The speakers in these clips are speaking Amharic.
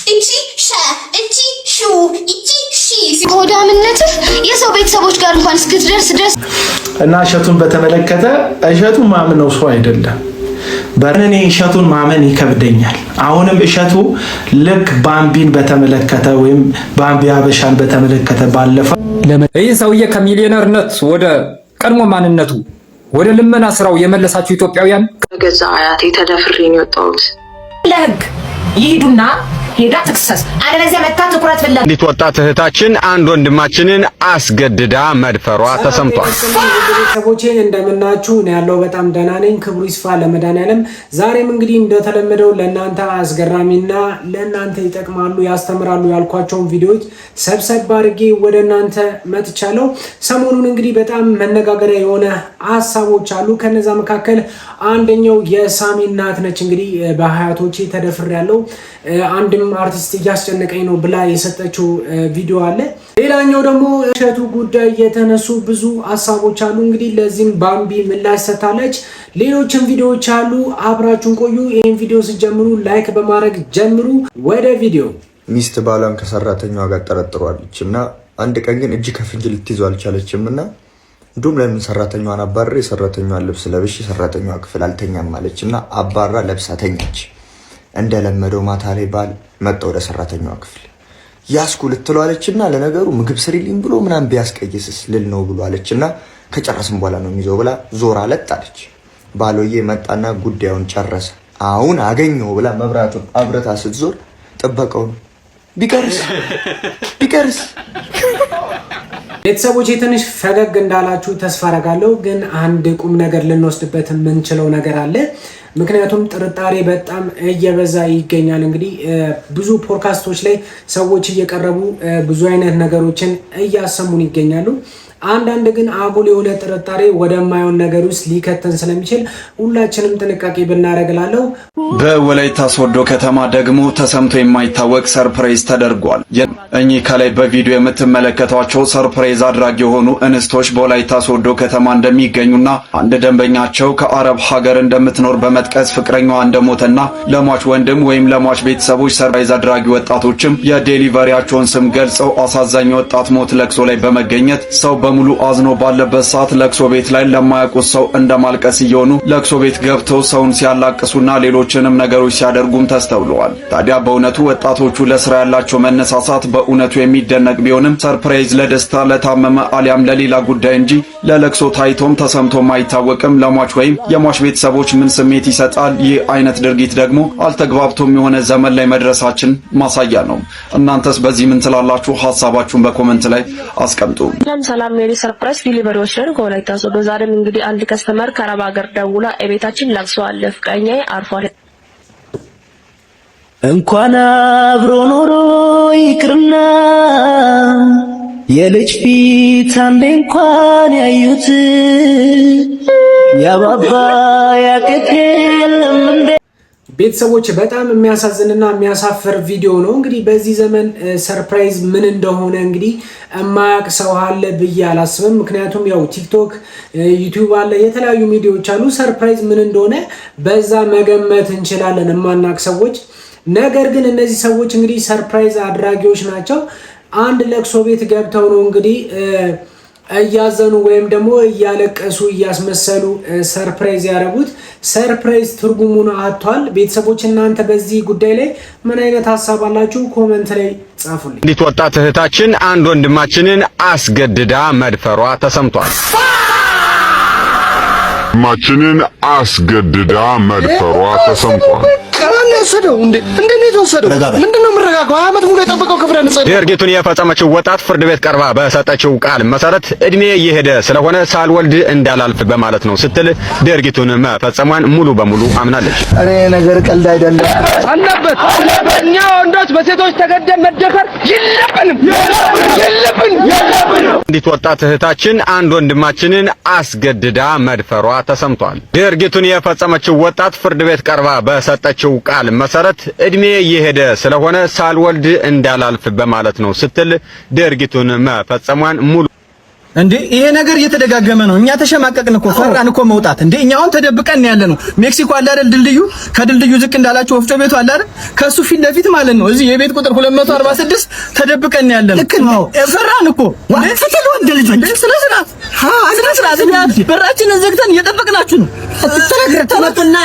እቺ ሻ እቺ ሹ እቺ ሺ ሆዳምነትህ የሰው ቤተሰቦች ጋር እንኳን እስክትደርስ ድረስ እና እሸቱን በተመለከተ እሸቱ ማምነው ሰው አይደለም። በእኔ እሸቱን ማመን ይከብደኛል። አሁንም እሸቱ ልክ ባምቢን በተመለከተ ወይም ባምቢ አበሻን በተመለከተ ባለፈው ይህ ሰውዬ ከሚሊዮነርነት ወደ ቀድሞ ማንነቱ ወደ ልመና ስራው የመለሳችሁ ኢትዮጵያውያን ገዛ አያቴ ተደፍሬ ነው የወጣሁት። ለህግ ይሄዱና ሄዳ ትክሰስ አለበለዚያ መታ ትኩረት ፍለጋ እንዲት ወጣት እህታችን አንድ ወንድማችንን አስገድዳ መድፈሯ ተሰምቷል። ቤተሰቦቼ እንደምናችሁ ነው ያለው። በጣም ደህና ነኝ። ክብሩ ይስፋ ለመድኃኒዓለም። ዛሬም እንግዲህ እንደተለመደው ለእናንተ አስገራሚና ለእናንተ ይጠቅማሉ ያስተምራሉ ያልኳቸውን ቪዲዮዎች ሰብሰብ አድርጌ ወደ እናንተ መጥቻለሁ። ሰሞኑን እንግዲህ በጣም መነጋገሪያ የሆነ ሀሳቦች አሉ። ከነዛ መካከል አንደኛው የሳሚ እናት ነች። እንግዲህ በሀያቶቼ ተደፍሬያለሁ አንድም አርቲስት እያስጨነቀኝ ነው ብላ የሰጠችው ቪዲዮ አለ። ሌላኛው ደግሞ እሸቱ ጉዳይ የተነሱ ብዙ ሀሳቦች አሉ። እንግዲህ ለዚህም ባምቢ ምላሽ ሰጥታለች። ሌሎችም ቪዲዮዎች አሉ። አብራችሁን ቆዩ። ይህን ቪዲዮ ስትጀምሩ ላይክ በማድረግ ጀምሩ። ወደ ቪዲዮ። ሚስት ባሏን ከሰራተኛዋ ጋር ጠረጥሯለች እና አንድ ቀን ግን እጅ ከፍንጅ ልትይዘው አልቻለችም እና እንዲሁም ለምን ሰራተኛዋን አባራ የሰራተኛዋን ልብስ ለብሽ የሰራተኛዋ ክፍል አልተኛም ማለች እና አባራ ለብሳ ተኛች። እንደለመደው ማታ ላይ ባል መጣ ወደ ሰራተኛዋ ክፍል ያስኩ ልትለው አለችና ለነገሩ ምግብ ስሪልኝ ብሎ ምናምን ቢያስቀይስስ ልል ነው ብሎ አለችና ከጨረስን በኋላ ነው የሚይዘው ብላ ዞራ ለጣለች። ባሎዬ መጣና ጉዳዩን ጨረሰ። አሁን አገኘው ብላ መብራቱን አብረታ ስትዞር ጥበቃው ነው ቢቀርስ ቤተሰቦች ትንሽ ፈገግ እንዳላችሁ ተስፋ አደርጋለሁ። ግን አንድ ቁም ነገር ልንወስድበት የምንችለው ነገር አለ። ምክንያቱም ጥርጣሬ በጣም እየበዛ ይገኛል። እንግዲህ ብዙ ፖድካስቶች ላይ ሰዎች እየቀረቡ ብዙ አይነት ነገሮችን እያሰሙን ይገኛሉ። አንዳንድ ግን አጉል የሆነ ጥርጣሬ ወደማይሆን ነገር ውስጥ ሊከተን ስለሚችል ሁላችንም ጥንቃቄ ብናደርግላለሁ። በወላይታ ሶዶ ከተማ ደግሞ ተሰምቶ የማይታወቅ ሰርፕራይዝ ተደርጓል። እኚህ ከላይ በቪዲዮ የምትመለከቷቸው ሰርፕራይዝ አድራጊ የሆኑ እንስቶች በወላይታ ሶዶ ከተማ እንደሚገኙና አንድ ደንበኛቸው ከአረብ ሀገር እንደምትኖር በመጥቀስ ፍቅረኛዋ እንደሞተና ለሟች ወንድም ወይም ለሟች ቤተሰቦች ሰርፕራይዝ አድራጊ ወጣቶችም የዴሊቨሪያቸውን ስም ገልጸው አሳዛኝ ወጣት ሞት ለቅሶ ላይ በመገኘት ሰው በሙሉ አዝኖ ባለበት ሰዓት ለቅሶ ቤት ላይ ለማያውቁት ሰው እንደማልቀስ እየሆኑ ለቅሶ ቤት ገብተው ሰውን ሲያላቅሱና ሌሎችንም ነገሮች ሲያደርጉም ተስተውለዋል። ታዲያ በእውነቱ ወጣቶቹ ለስራ ያላቸው መነሳሳት በእውነቱ የሚደነቅ ቢሆንም ሰርፕራይዝ ለደስታ ለታመመ አሊያም ለሌላ ጉዳይ እንጂ ለለቅሶ ታይቶም ተሰምቶም አይታወቅም። ለሟች ወይም የሟች ቤተሰቦች ምን ስሜት ይሰጣል? ይህ አይነት ድርጊት ደግሞ አልተግባብቶም የሆነ ዘመን ላይ መድረሳችን ማሳያ ነው። እናንተስ በዚህ ምን ትላላችሁ? ሐሳባችሁን በኮሜንት ላይ አስቀምጡ። ሰላም ሜሪ ሰርፕራይዝ ዲሊቨሪዎች ነን ከወላይታ ሶዶ። ዛሬም እንግዲህ አንድ ከስተመር ከአረብ ሀገር ደውላ ቤታችን ለቅሶ አለ ፍቅረኛዬ አርፏል። እንኳን አብሮ ኖሮ ይቅርና የልጅ ፊት አንዴ እንኳን ያዩት ያባባ ያቀቴለም እንደ ቤተሰቦች በጣም የሚያሳዝንና የሚያሳፍር ቪዲዮ ነው። እንግዲህ በዚህ ዘመን ሰርፕራይዝ ምን እንደሆነ እንግዲህ የማያውቅ ሰው አለ ብዬ አላስብም። ምክንያቱም ያው ቲክቶክ፣ ዩቲዩብ አለ፣ የተለያዩ ሚዲያዎች አሉ። ሰርፕራይዝ ምን እንደሆነ በዛ መገመት እንችላለን የማናውቅ ሰዎች። ነገር ግን እነዚህ ሰዎች እንግዲህ ሰርፕራይዝ አድራጊዎች ናቸው። አንድ ለቅሶ ቤት ገብተው ነው እንግዲህ እያዘኑ ወይም ደግሞ እያለቀሱ እያስመሰሉ ሰርፕራይዝ ያደረጉት። ሰርፕራይዝ ትርጉሙን አጥቷል። ቤተሰቦች እናንተ በዚህ ጉዳይ ላይ ምን አይነት ሀሳብ አላችሁ? ኮሜንት ላይ ጻፉልኝ። እንዲት ወጣት እህታችን አንድ ወንድማችንን አስገድዳ መድፈሯ ተሰምቷል። ወንድማችንን አስገድዳ መድፈሯ ተሰምቷል። ወሰደው እንዴ ነው የተወሰደው? ምንድነው መረጋጋው? አመት ሙሉ የጠበቀው ክብረ ንጽህና ድርጊቱን የፈጸመችው ወጣት ፍርድ ቤት ቀርባ በሰጠችው ቃል መሰረት እድሜ እየሄደ ስለሆነ ሳልወልድ እንዳላልፍ በማለት ነው ስትል ድርጊቱን መፈጸሟን ሙሉ በሙሉ አምናለች። እኔ ነገር ቀልድ አይደለም አለበት። እኛ ወንዶች በሴቶች ተገደን መደፈር የለብንም። እንዲት ወጣት እህታችን አንድ ወንድማችንን አስገድዳ መድፈሯ ተሰምቷል። ድርጊቱን የፈጸመችው ወጣት ፍርድ ቤት ቀርባ በሰጠችው ቃል መሰረት እድሜ እየሄደ ስለሆነ ሳልወልድ እንዳላልፍ በማለት ነው ስትል ድርጊቱን መፈጸሟን ሙሉ እንዴ ይሄ ነገር እየተደጋገመ ነው። እኛ ተሸማቀቅን እኮ ፈራን እኮ መውጣት። እንዴ እኛ አሁን ተደብቀን ያለ ነው። ሜክሲኮ አለ አይደል ድልድዩ፣ ከድልድዩ ዝቅ እንዳላችሁ ወፍጮ ቤቱ አለ አይደል፣ ከሱ ፊት ለፊት ማለት ነው። እዚህ የቤት ቁጥር 246 ተደብቀን ያለ ነው። ፈራን እኮ ወንፈተል ወንድ ልጅ ስለስራት በራችንን ዘግተን እየጠበቅናችሁ ነው። ተመጡና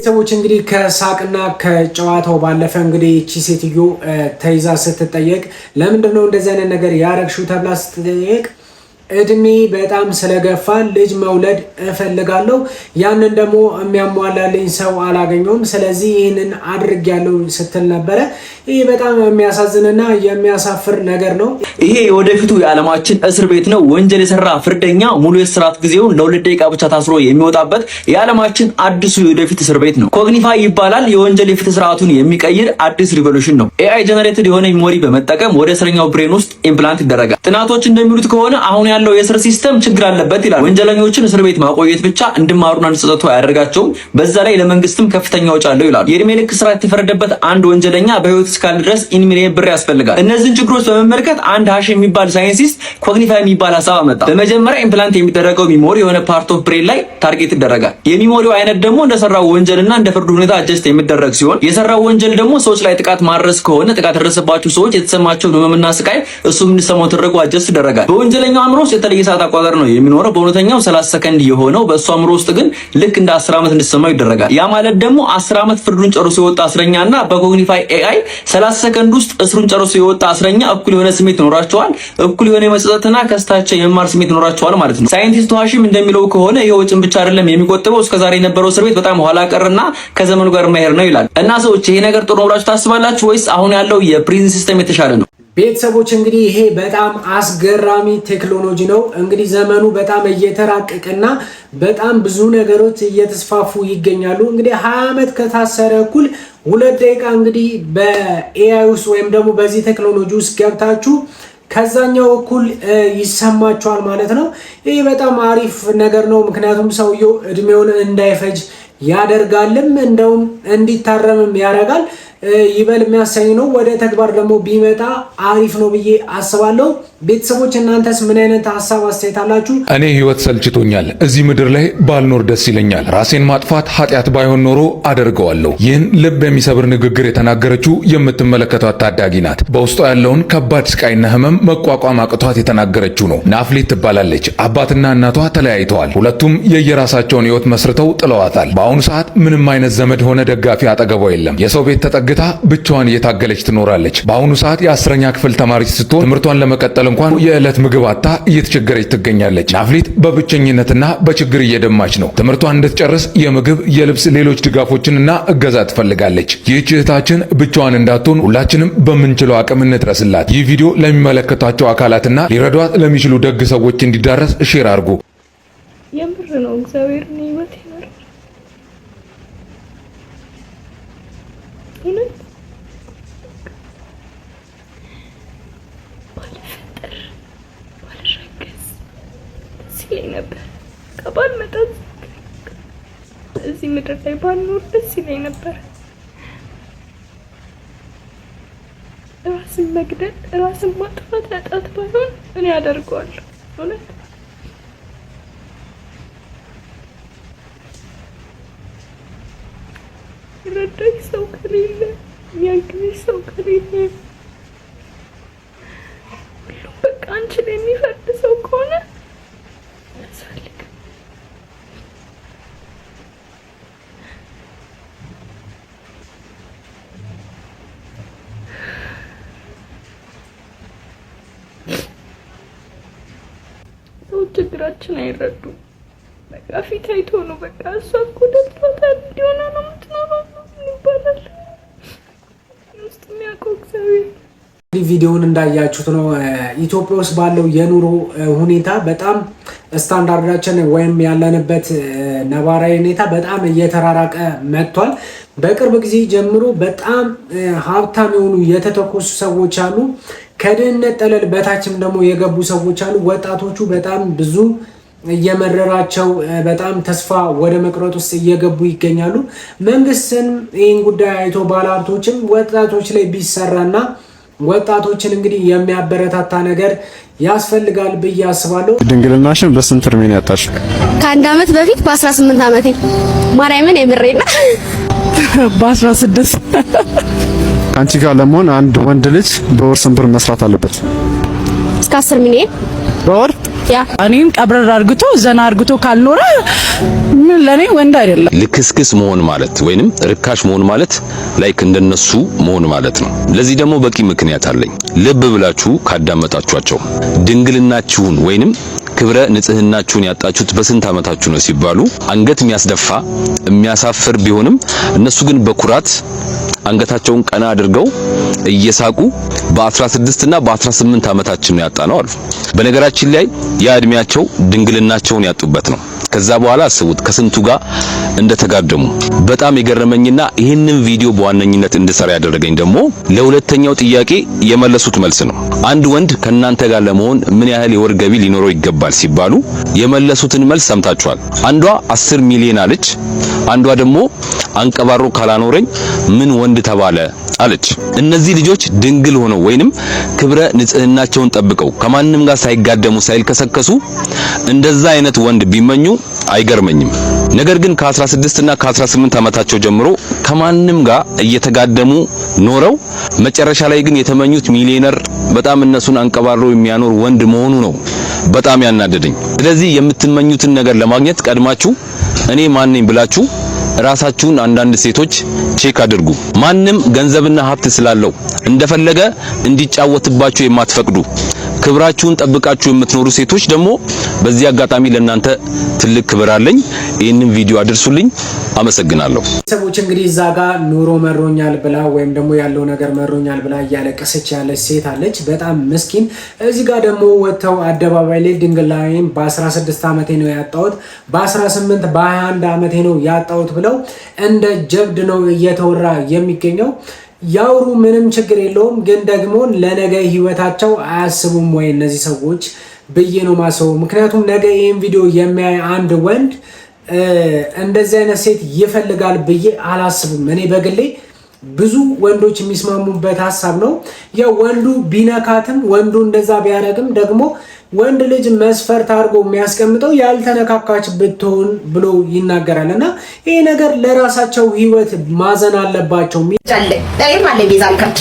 ሰዎች እንግዲህ ከሳቅና ከጨዋታው ባለፈ እንግዲህ እቺ ሴትዮ ተይዛ ስትጠየቅ ለምንድነው እንደዚህ አይነት ነገር ያረግሽው ተብላ ስትጠየቅ እድሜ በጣም ስለገፋ ልጅ መውለድ እፈልጋለሁ፣ ያንን ደግሞ የሚያሟላልኝ ሰው አላገኘውም፣ ስለዚህ ይህንን አድርጌያለሁ ስትል ነበረ። ይህ በጣም የሚያሳዝንና የሚያሳፍር ነገር ነው። ይሄ የወደፊቱ የዓለማችን እስር ቤት ነው። ወንጀል የሰራ ፍርደኛ ሙሉ የእስራት ጊዜውን ለ2 ደቂቃ ብቻ ታስሮ የሚወጣበት የዓለማችን አዲሱ የወደፊት እስር ቤት ነው። ኮግኒፋይ ይባላል። የወንጀል የፍትህ ስርዓቱን የሚቀይር አዲስ ሪቮሉሽን ነው። ኤአይ ጀነሬትድ የሆነ ሜሞሪ በመጠቀም ወደ እስረኛው ብሬን ውስጥ ኢምፕላንት ይደረጋል። ጥናቶች እንደሚሉት ከሆነ አሁን ያለው የእስር ሲስተም ችግር አለበት ይላል። ወንጀለኞችን እስር ቤት ማቆየት ብቻ እንድማሩና እንዲጸጸቱ አያደርጋቸውም። በዛ ላይ ለመንግስትም ከፍተኛ ወጪ አለው ይላል። የእድሜ ልክ እስራት የተፈረደበት አንድ ወንጀለኛ በህይወት እስካለ ድረስ ኢንሚሊየን ብር ያስፈልጋል። እነዚህን ችግሮች በመመልከት አንድ ሀሽ የሚባል ሳይንቲስት ኮግኒፋይ የሚባል ሀሳብ አመጣ። በመጀመሪያ ኢምፕላንት የሚደረገው ሚሞሪ የሆነ ፓርት ኦፍ ብሬን ላይ ታርጌት ይደረጋል። የሚሞሪው አይነት ደግሞ እንደሰራው ወንጀልና እንደ ፍርዱ ሁኔታ አጀስት የሚደረግ ሲሆን የሰራው ወንጀል ደግሞ ሰዎች ላይ ጥቃት ማድረስ ከሆነ ጥቃት የደረሰባቸው ሰዎች የተሰማቸውን ህመምና ስቃይ እሱም እንዲሰማው ተደርጎ አጀስት ይደረጋል። በወንጀለኛው አእምሮ ውስጥ የተለየ ሰዓት አቆጣጠር ነው የሚኖረው። በእውነተኛው 30 ሰከንድ የሆነው በእሱ አእምሮ ውስጥ ግን ልክ እንደ 10 ዓመት እንዲሰማው ይደረጋል። ያ ማለት ደግሞ 10 ዓመት ፍርዱን ጨርሶ የወጣ እስረኛና በኮግኒፋይ ኤአይ 30 ሰከንድ ውስጥ እስሩን ጨርሶ የወጣ እስረኛ እኩል የሆነ ስሜት ይኖራቸዋል። እኩል የሆነ የመጸጸትና ከስታቸው የመማር ስሜት ይኖራቸዋል ማለት ነው። ሳይንቲስቱ ሀሺም እንደሚለው ከሆነ ይሄ ወጪን ብቻ አይደለም የሚቆጥበው እስከዛሬ የነበረው እስር ቤት በጣም ኋላ ቀርና ከዘመኑ ጋር የማይሄድ ነው ይላል። እና ሰዎች ይሄ ነገር ጥሩ ነው ብላችሁ ታስባላችሁ ወይስ አሁን ያለው የፕሪዝን ሲስተም የተሻለ ነው? ቤተሰቦች እንግዲህ ይሄ በጣም አስገራሚ ቴክኖሎጂ ነው። እንግዲህ ዘመኑ በጣም እየተራቀቀና በጣም ብዙ ነገሮች እየተስፋፉ ይገኛሉ። እንግዲህ 20 ዓመት ከታሰረ እኩል 2 ደቂቃ እንግዲህ በኤአይ ውስጥ ወይም ደግሞ በዚህ ቴክኖሎጂ ውስጥ ገብታችሁ ከዛኛው እኩል ይሰማችኋል ማለት ነው። ይሄ በጣም አሪፍ ነገር ነው። ምክንያቱም ሰውየው እድሜውን እንዳይፈጅ ያደርጋልም እንደውም እንዲታረምም ያደርጋል። ይበል የሚያሰኝ ነው። ወደ ተግባር ደግሞ ቢመጣ አሪፍ ነው ብዬ አስባለሁ። ቤተሰቦች እናንተስ ምን አይነት ሀሳብ አስተያየት አላችሁ? እኔ ህይወት ሰልችቶኛል፣ እዚህ ምድር ላይ ባልኖር ደስ ይለኛል፣ ራሴን ማጥፋት ኃጢአት ባይሆን ኖሮ አደርገዋለሁ። ይህን ልብ የሚሰብር ንግግር የተናገረችው የምትመለከቷት ታዳጊ ናት። በውስጧ ያለውን ከባድ ስቃይና ህመም መቋቋም አቅቷት የተናገረችው ነው። ናፍሌት ትባላለች። አባትና እናቷ ተለያይተዋል። ሁለቱም የየራሳቸውን ህይወት መስርተው ጥለዋታል። በአሁኑ ሰዓት ምንም አይነት ዘመድ ሆነ ደጋፊ አጠገቧ የለም። የሰው ቤት ተጠግታ ብቻዋን እየታገለች ትኖራለች። በአሁኑ ሰዓት የ10ኛ ክፍል ተማሪ ስትሆን ትምህርቷን ለመቀጠል እንኳን የዕለት ምግብ አጣ እየተቸገረች ትገኛለች። ናፍሌት በብቸኝነትና በችግር እየደማች ነው። ትምህርቷን እንድትጨርስ የምግብ፣ የልብስ፣ ሌሎች ድጋፎችንና እገዛ ትፈልጋለች። ይህች እህታችን ብቻዋን እንዳትሆን ሁላችንም በምንችለው አቅም እንድረስላት። ይህ ቪዲዮ ለሚመለከቷቸው አካላትና ሊረዷት ለሚችሉ ደግ ሰዎች እንዲዳረስ ሼር አድርጉ። የምር ነው እግዚአብሔር ነው ይመት ይመር ነበር ከባል መጣት እዚህ ምድር ላይ ባልኖር ደስ ይለኝ ነበር። ራስን መግደል ራስን ማጥፋት ያጣት ባይሆን እኔ አደርገዋለሁ። እውነት ረዳኝ ሰው ከሌለ የሚያግዘኝ ሰው ከሌለ በቃ አንቺ ላይ የሚፈርድ ሰው ከሆነ ችግራችን አይረዱም። በቃ ፊት አይቶ ነው በቃ እሷ እኮ ደልቷታል እንዲሆነ ነው የምትኖረው ይባላል። ውስጥ የሚያውቀው እግዚአብሔር። ቪዲዮውን እንዳያችሁት ነው ኢትዮጵያ ውስጥ ባለው የኑሮ ሁኔታ በጣም ስታንዳርዳችን ወይም ያለንበት ነባራዊ ሁኔታ በጣም እየተራራቀ መጥቷል። በቅርብ ጊዜ ጀምሮ በጣም ሀብታም የሆኑ የተተኮሱ ሰዎች አሉ። ከድህነት ጠለል በታችም ደግሞ የገቡ ሰዎች አሉ። ወጣቶቹ በጣም ብዙ እየመረራቸው በጣም ተስፋ ወደ መቅረጥ ውስጥ እየገቡ ይገኛሉ። መንግስትን ይህን ጉዳይ አይቶ ባለሀብቶችም ወጣቶች ላይ ቢሰራና ወጣቶችን እንግዲህ የሚያበረታታ ነገር ያስፈልጋል ብዬ አስባለሁ። ድንግልናሽን በስንት እድሜ ነው ያጣሽ? ከአንድ አመት በፊት በ18 አመቴ ማርያምን የምሬና በ16 አንቺ ጋር ለመሆን አንድ ወንድ ልጅ በወር ስንት ብር መስራት አለበት? እስከ 10 ሚሊዮን በወር ያ እኔን ቀብረር አርግቶ ዘና አርግቶ ካልኖረ ምን ለኔ ወንድ አይደለም። ልክስክስ መሆን ማለት ወይንም ርካሽ መሆን ማለት ላይክ እንደነሱ መሆን ማለት ነው። ለዚህ ደግሞ በቂ ምክንያት አለኝ። ልብ ብላችሁ ካዳመጣችኋቸው ድንግልናችሁን ወይንም ክብረ ንጽህናችሁን ያጣችሁት በስንት አመታችሁ ነው ሲባሉ አንገት የሚያስደፋ የሚያሳፍር ቢሆንም እነሱ ግን በኩራት አንገታቸውን ቀና አድርገው እየሳቁ በ16 እና በ18 አመታችን ነው ያጣነው አሉ። በነገራችን ላይ ያ እድሜያቸው ድንግልናቸውን ያጡበት ነው። ከዛ በኋላ አስቡት ከስንቱ ጋር እንደተጋደሙ። በጣም የገረመኝና ይህንን ቪዲዮ በዋነኝነት እንድሰራ ያደረገኝ ደግሞ ለሁለተኛው ጥያቄ የመለሱት መልስ ነው። አንድ ወንድ ከናንተ ጋር ለመሆን ምን ያህል የወር ገቢ ሊኖረው ይገባል ሲባሉ የመለሱትን መልስ ሰምታችኋል። አንዷ 10 ሚሊዮን አለች፣ አንዷ ደግሞ አንቀባሮ ካላኖረኝ ምን ወንድ ተባለ አለች። እነዚህ ልጆች ድንግል ሆነው ወይንም ክብረ ንጽህናቸውን ጠብቀው ከማንም ጋር ሳይጋደሙ ሳይልከሰከሱ እንደዛ አይነት ወንድ ቢመኙ አይገርመኝም። ነገር ግን ከ16 እና ከ18 አመታቸው ጀምሮ ከማንም ጋር እየተጋደሙ ኖረው መጨረሻ ላይ ግን የተመኙት ሚሊዮነር በጣም እነሱን አንቀባሮ የሚያኖር ወንድ መሆኑ ነው በጣም ያናደደኝ። ስለዚህ የምትመኙትን ነገር ለማግኘት ቀድማችሁ እኔ ማን ነኝ ብላችሁ ራሳችሁን አንዳንድ ሴቶች ቼክ አድርጉ። ማንም ገንዘብና ሀብት ስላለው እንደፈለገ እንዲጫወትባችሁ የማትፈቅዱ ክብራችሁን ጠብቃችሁ የምትኖሩ ሴቶች ደግሞ በዚህ አጋጣሚ ለእናንተ ትልቅ ክብር አለኝ። ይህንን ቪዲዮ አድርሱልኝ። አመሰግናለሁ። ሰዎች እንግዲህ እዛ ጋር ኑሮ መሮኛል ብላ ወይም ደግሞ ያለው ነገር መሮኛል ብላ እያለቀሰች ያለች ሴት አለች፣ በጣም ምስኪን። እዚህ ጋር ደግሞ ወጥተው አደባባይ ላይ ድንግልናዬን በ16 አመቴ ነው ያጣሁት፣ በ18 በ21 አመቴ ነው ያጣሁት ብለው እንደ ጀብድ ነው እየተወራ የሚገኘው። ያውሩ፣ ምንም ችግር የለውም። ግን ደግሞ ለነገ ህይወታቸው አያስቡም ወይ እነዚህ ሰዎች ብዬ ነው ማሰበው። ምክንያቱም ነገ ይህን ቪዲዮ የሚያይ አንድ ወንድ እንደዚህ አይነት ሴት ይፈልጋል ብዬ አላስብም። እኔ በግሌ ብዙ ወንዶች የሚስማሙበት ሀሳብ ነው። ያው ወንዱ ቢነካትም ወንዱ እንደዛ ቢያደርግም ደግሞ ወንድ ልጅ መስፈርት አድርጎ የሚያስቀምጠው ያልተነካካች ብትሆን ብሎ ይናገራል። እና ይሄ ነገር ለራሳቸው ህይወት ማዘን አለባቸው። ለኔም አለ ቤዛ ልከርት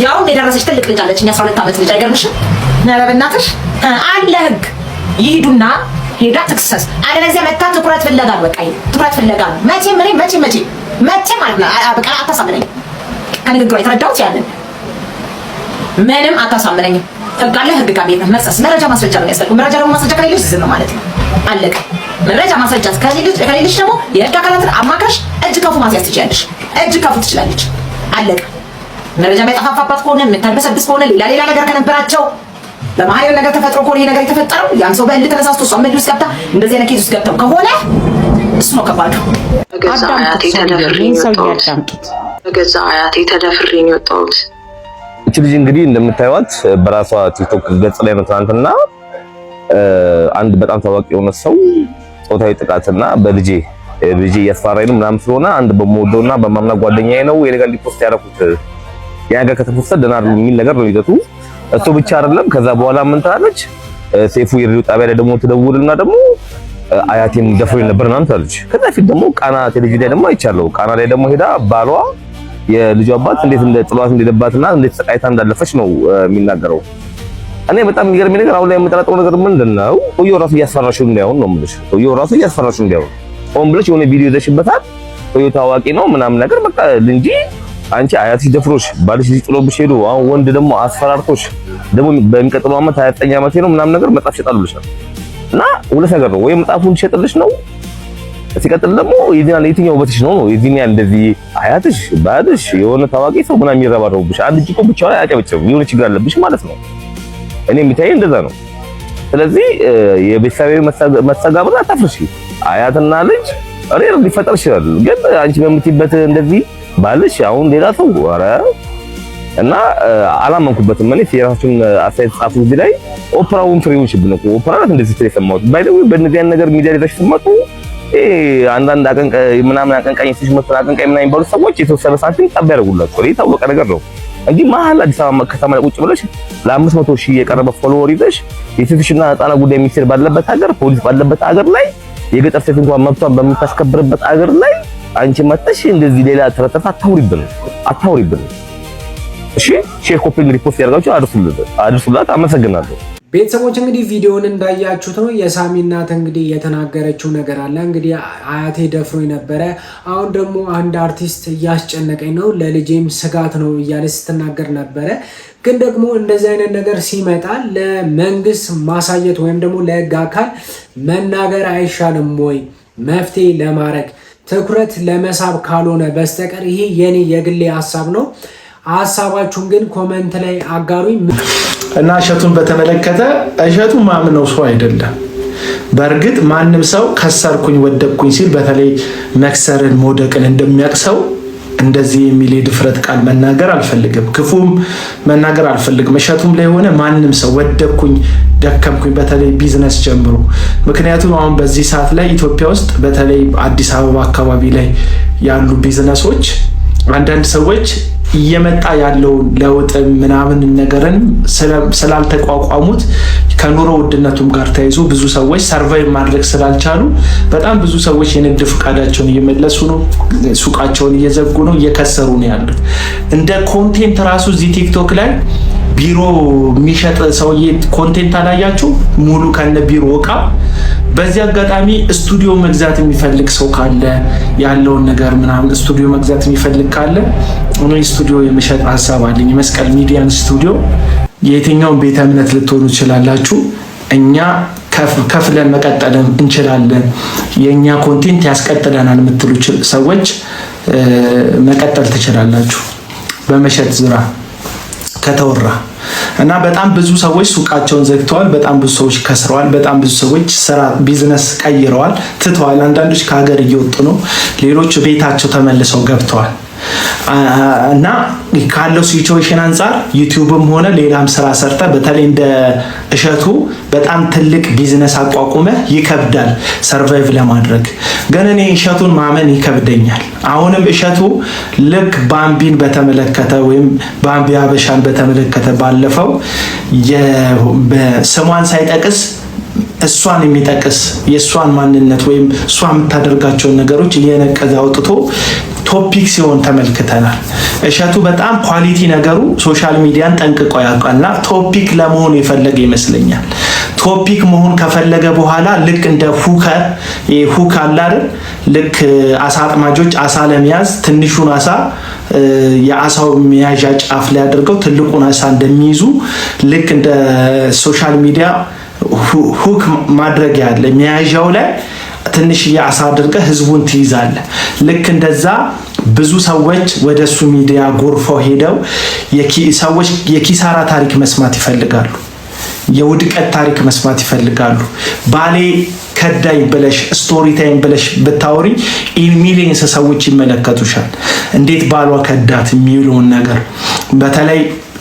ያው የደረሰች ትልቅ ልጅ አለች፣ 12 አመት ልጅ አይገርምሽም? ነረ በእናትሽ አለ ህግ ይሄዱና ሄዳ ትክሰስ። አለበለዚያ መታ ትኩረት ፍለጋ ነው። በቃ ትኩረት ፍለጋ ነው። መቼ ማለት ነው። በቃ አታሳምነኝ። ከንግግሯ የተረዳሁት ያንን ምንም አታሳምነኝ። ህግ አለ፣ ህግ ጋር ቤት መርሰስ መረጃ ማስረጃ ነው የሚያስፈልገው። መረጃ ደግሞ ማስረጃ ከሌለሽ ዝም ነው ማለት ነው። አለቀ። መረጃ ማስረጃ ከሌለሽ ደግሞ የህግ አካላትን አማካሽ እጅ ከፉ ማስያዝ ትችላለሽ። እጅ ከፉ ትችላለች። አለቀ። መረጃ የሚያጠፋፋባት ከሆነ የምታልበሰብስ ከሆነ ሌላ ነገር ከነበራቸው በመሀል ነገር ተፈጥሮ ከሆነ ይሄ ነገር የተፈጠረው ያን ሰው በእልህ ተነሳስቶ እሷ ምን ውስጥ ገብታ እንደዚህ አይነት ኬዝ ውስጥ ገብተው ከሆነ እሱ ነው ከባዱ። በገዛ አያቴ ተደፍሬ ነው የወጣሁት። እቺ ልጅ እንግዲህ እንደምታዩት በራሷ ቲክቶክ ገጽ ላይ ነው ትናንትና አንድ በጣም ታዋቂ የሆነ ሰው ጾታዊ ጥቃትና በልጄ እያስፈራራኝ ነው ምናምን ስለሆነ አንድ በመወደውና በማምና ጓደኛዬ ነው የነገር ሊፖስት ያደረኩት ያ ነገር ከተፖስተ ደህና አይደለም የሚል ነገር ነው ይዘቱ። እሱ ብቻ አይደለም። ከዛ በኋላ ምን ትላለች? ሴፉ የሬዲዮ ጣቢያ ላይ ደግሞ ትደውልና ደግሞ አያቴም ደፍሮኝ ነበር ምናምን ትላለች። ከዛ ፊት ደግሞ ቃና ቴሌቪዥን ላይ ደግሞ አይቻለሁ። ቃና ላይ ደግሞ ሄዳ ባሏ የልጇ አባት እንዴት ጥሏት እንደደባትና እንዴት ሰቃይታ እንዳለፈች ነው የሚናገረው። እኔ በጣም የሚገርመኝ ነገር አሁን ላይ የምጠራጠረው ነገር ምንድነው? ሰውየው ራሱ እያስፈራሽው እንዳይሆን ነው የምልሽ። ሰውየው ራሱ እያስፈራሽው እንዳይሆን ሆን ብለሽ የሆነ ቪዲዮ ይዘሽበታል። ሰውየው ታዋቂ ነው ምናምን ነገር በቃ እንጂ አንቺ አያትሽ ደፍሮሽ ባልሽ ልጅ ጥሎብሽ ሄዶ አሁን ወንድ ደግሞ አስፈራርቶሽ ደግሞ በሚቀጥለው አመት 29 አመት ነው ምናምን ነገር መጣፍ ይሸጣል ብለሻል። እና ሁለት ነገር ነው፣ ወይ መጣፉን ይሸጥልሽ ነው፣ ሲቀጥል ደግሞ የትኛው ውበትሽ ነው የዚህኛው እንደዚህ አያትሽ ባልሽ የሆነ ታዋቂ ሰው ምናምን የሚረባረቡብሽ አንድ እኮ ብቻው አያጨበጭብም፣ የሆነ ችግር አለብሽ ማለት ነው። እኔ የሚታየኝ እንደዛ ነው። ስለዚህ የቤተሰባዊ መስተጋብር አታፍርሺ። አያትና ልጅ ሬር ሊፈጠር ይችላል፣ ግን አንቺ በምትይበት እንደዚህ ባልሽ አሁን ሌላ ሰው ኧረ እና አላመንኩበትም። እኔ የራሳችሁን አስተያየት ጻፉ እዚህ ላይ። ኦፕራውን ፍሬውን ሽብነ ኦፕራ ናት እንደዚህ ትል የሰማሁት ባይደው በእነዚህ አይነት ነገር ሚዲያ ላይ ተሽመጡ አንዳንድ አቀንቃኝ ምናምን አቀንቃኝ ሲሽ መጥቶ አቀንቃኝ ምናምን ባሉ ሰዎች የተወሰነ ሳንቲም ጠብ ያደርጉላቸው የታወቀ ነገር ነው። እንጂ መሀል አዲስ አበባ ከተማ ላይ ቁጭ ብለሽ ለ500,000 የቀረበ ፎሎወር ይዘሽ የሴቶችና ህፃናት ጉዳይ ሚኒስቴር ባለበት ሀገር ፖሊስ ባለበት ሀገር ላይ የገጠር ሴት እንኳን መብቷን በምታስከብርበት ሀገር ላይ አንቺ መጥተሽ እንደዚህ ሌላ ተረተታ አታውሪብን። እሺ ሼር ኮፒንግ ሪፖስት ያደርጋችሁ አድርሱላት። አመሰግናለሁ። ቤተሰቦች እንግዲህ ቪዲዮውን እንዳያችሁት ነው። የሳሚ እናት እንግዲህ የተናገረችው ነገር አለ። እንግዲህ አያቴ ደፍሮኝ ነበረ፣ አሁን ደግሞ አንድ አርቲስት እያስጨነቀኝ ነው፣ ለልጄም ስጋት ነው እያለ ስትናገር ነበረ። ግን ደግሞ እንደዚህ አይነት ነገር ሲመጣ ለመንግስት ማሳየት ወይም ደግሞ ለህግ አካል መናገር አይሻልም ወይ? መፍትሄ ለማድረግ ትኩረት ለመሳብ ካልሆነ በስተቀር ይሄ የኔ የግሌ ሀሳብ ነው። ሀሳባችሁን ግን ኮመንት ላይ አጋሩኝ። እና እሸቱን በተመለከተ እሸቱ ማምነው ሰው አይደለም። በእርግጥ ማንም ሰው ከሰርኩኝ ወደቅኩኝ ሲል በተለይ መክሰርን መውደቅን እንደሚያቅሰው እንደዚህ የሚል የድፍረት ቃል መናገር አልፈልግም፣ ክፉም መናገር አልፈልግም። እሸቱም ላይ ሆነ ማንም ሰው ወደቅኩኝ ደከምኩኝ፣ በተለይ ቢዝነስ ጀምሮ። ምክንያቱም አሁን በዚህ ሰዓት ላይ ኢትዮጵያ ውስጥ በተለይ አዲስ አበባ አካባቢ ላይ ያሉ ቢዝነሶች አንዳንድ ሰዎች እየመጣ ያለውን ለውጥ ምናምን ነገርን ስላልተቋቋሙት ከኑሮ ውድነቱም ጋር ተያይዞ ብዙ ሰዎች ሰርቫይቭ ማድረግ ስላልቻሉ በጣም ብዙ ሰዎች የንግድ ፍቃዳቸውን እየመለሱ ነው፣ ሱቃቸውን እየዘጉ ነው፣ እየከሰሩ ነው ያሉት። እንደ ኮንቴንት ራሱ እዚህ ቲክቶክ ላይ ቢሮ የሚሸጥ ሰውዬ ኮንቴንት አላያችሁ? ሙሉ ከነ ቢሮ እቃ። በዚህ አጋጣሚ ስቱዲዮ መግዛት የሚፈልግ ሰው ካለ ያለውን ነገር ምናምን ስቱዲዮ መግዛት የሚፈልግ ካለ እኔ ስቱዲዮ የመሸጥ ሀሳብ አለኝ። መስቀል ሚዲያን ስቱዲዮ የትኛውን ቤተ እምነት ልትሆኑ ትችላላችሁ። እኛ ከፍለን መቀጠል እንችላለን። የኛ ኮንቴንት ያስቀጥለናል የምትሉ ሰዎች መቀጠል ትችላላችሁ በመሸጥ ዙራ ከተወራ እና በጣም ብዙ ሰዎች ሱቃቸውን ዘግተዋል። በጣም ብዙ ሰዎች ከስረዋል። በጣም ብዙ ሰዎች ስራ ቢዝነስ ቀይረዋል፣ ትተዋል። አንዳንዶች ከሀገር እየወጡ ነው፣ ሌሎች ቤታቸው ተመልሰው ገብተዋል። እና ካለው ሲቹዌሽን አንፃር ዩቲዩብም ሆነ ሌላም ስራ ሰርተ በተለይ እንደ እሸቱ በጣም ትልቅ ቢዝነስ አቋቁመ ይከብዳል ሰርቫይቭ ለማድረግ። ግን እኔ እሸቱን ማመን ይከብደኛል። አሁንም እሸቱ ልክ ባምቢን በተመለከተ ወይም ባምቢ አበሻን በተመለከተ ባለፈው ስሟን ሳይጠቅስ እሷን የሚጠቅስ የእሷን ማንነት ወይም እሷ የምታደርጋቸውን ነገሮች እየነቀዘ አውጥቶ ቶፒክ ሲሆን ተመልክተናል። እሸቱ በጣም ኳሊቲ ነገሩ ሶሻል ሚዲያን ጠንቅቆ ያውቃልና ቶፒክ ለመሆን የፈለገ ይመስለኛል። ቶፒክ መሆን ከፈለገ በኋላ ልክ እንደ ሁክ አለ አይደል? ልክ አሳ አጥማጆች አሳ ለመያዝ ትንሹን አሳ የአሳው መያዣ ጫፍ ላይ አድርገው ትልቁን አሳ እንደሚይዙ ልክ እንደ ሶሻል ሚዲያ ሁክ ማድረግ ያለ መያዣው ላይ ትንሽ የአሳ አድርገህ ህዝቡን ትይዛለህ። ልክ እንደዛ ብዙ ሰዎች ወደሱ ሚዲያ ጎርፈው ሄደው ሰዎች የኪሳራ ታሪክ መስማት ይፈልጋሉ፣ የውድቀት ታሪክ መስማት ይፈልጋሉ። ባሌ ከዳይ ብለሽ ስቶሪ ታይም ብለሽ ብታወሪ ኢን ሚሊየንስ ሰዎች ይመለከቱሻል። እንዴት ባሏ ከዳት የሚሉን ነገር በተለይ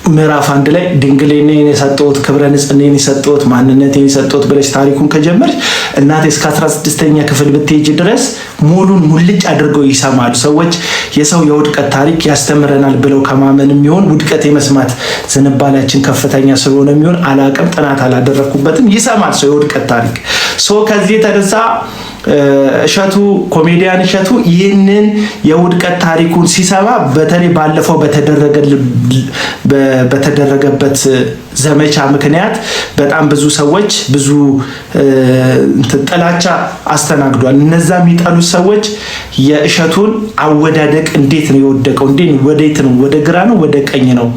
ምዕራፍ 1 ላይ ድንግሌኔን የሰጠሁት ክብረ ንጽህናን የሰጠሁት ማንነቴን የሰጠሁት ብለሽ ታሪኩን ከጀመርሽ እናቴ እስከ 16ኛ ክፍል ብትሄጂ ድረስ ሙሉን ሙልጭ አድርገው ይሰማሉ ሰዎች። የሰው የውድቀት ታሪክ ያስተምረናል ብለው ከማመን የሚሆን ውድቀት የመስማት ዝንባሌያችን ከፍተኛ ስለሆነ የሚሆን አላቅም፣ ጥናት አላደረኩበትም። ይሰማል ሰው የውድቀት ታሪክ። ከዚህ የተነሳ እሸቱ ኮሜዲያን እሸቱ ይህንን የውድቀት ታሪኩን ሲሰማ በተለይ ባለፈው በተደረገበት ዘመቻ ምክንያት በጣም ብዙ ሰዎች ብዙ ጥላቻ አስተናግዷል። እነዛ የሚጠሉት ሰዎች የእሸቱን አወዳደቅ እንዴት ነው የወደቀው፣ ወዴት ነው፣ ወደ ግራ ነው ወደ ቀኝ ነው